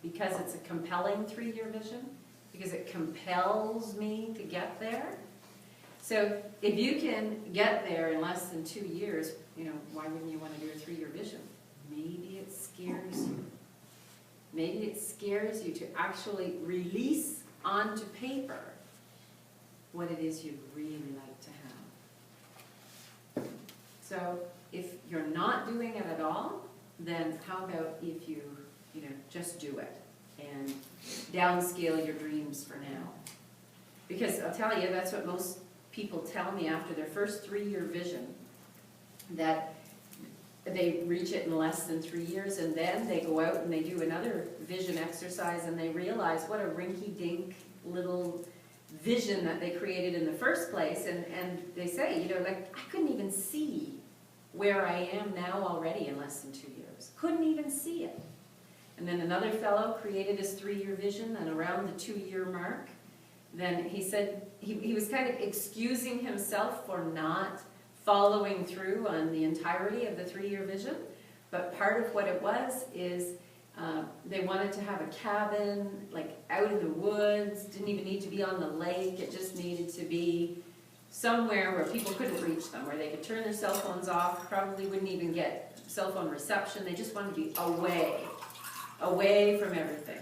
because it's a compelling 3-year vision, because it compels me to get there. So if you can get there in less than 2 years, you know, why wouldn't you want to do a 3-year vision? Maybe it scares you. Maybe it scares you to actually release onto paper what it is you'd really like to have. So if you're not doing it at all, then how about if you just do it and downscale your dreams for now? Because I'll tell you, that's what most people tell me after their first 3-year vision, that they reach it in less than 3 years, and then they go out and they do another vision exercise and they realize what a rinky-dink little vision that they created in the first place, and they say, like, I couldn't even see where I am now already in less than 2 years. Couldn't even see it. And then another fellow created his 3-year vision, and around the 2-year mark, then he said he was kind of excusing himself for not following through on the entirety of the 3-year vision. But part of what it was is they wanted to have a cabin, like out in the woods, didn't even need to be on the lake, it just needed to be somewhere where people couldn't reach them, where they could turn their cell phones off, probably wouldn't even get cell phone reception. They just wanted to be away from everything.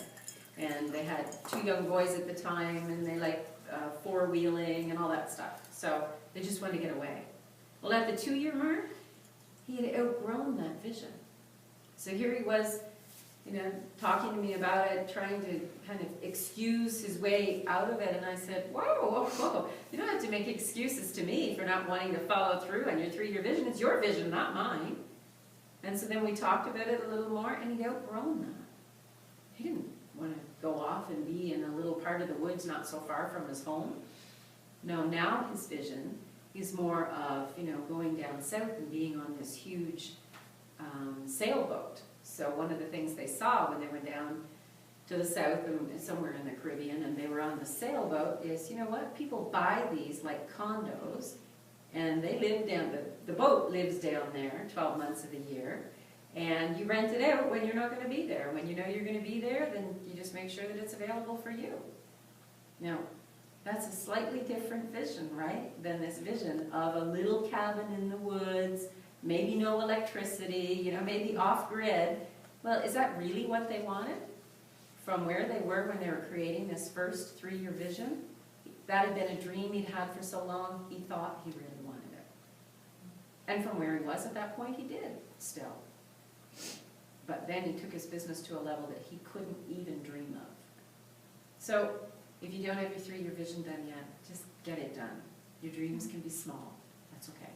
And they had 2 young boys at the time, and they liked 4-wheeling and all that stuff. So they just wanted to get away. Well, at the 2-year mark, he had outgrown that vision. So here he was, talking to me about it, trying to kind of excuse his way out of it. And I said, whoa, you don't have to make excuses to me for not wanting to follow through on your 3-year vision. It's your vision, not mine. And so then we talked about it a little more, and he'd outgrown that. He didn't want to go off and be in a little part of the woods not so far from his home. No, now his vision is more of, going down south and being on this huge sailboat. So one of the things they saw when they went down to the south and somewhere in the Caribbean and they were on the sailboat is, people buy these like condos, and they live down, the boat lives down there 12 months of the year, and you rent it out when you're not going to be there. When you know you're going to be there, then you just make sure that it's available for you. Now, that's a slightly different vision, right, than this vision of a little cabin in the woods, maybe no electricity, maybe off-grid. Well, is that really what they wanted from where they were when they were creating this first 3-year vision? That had been a dream he'd had for so long, he thought he really wanted it. And from where he was at that point, he did still. But then he took his business to a level that he couldn't even dream of. So if you don't have your 3-year vision done yet, just get it done. Your dreams can be small. That's okay.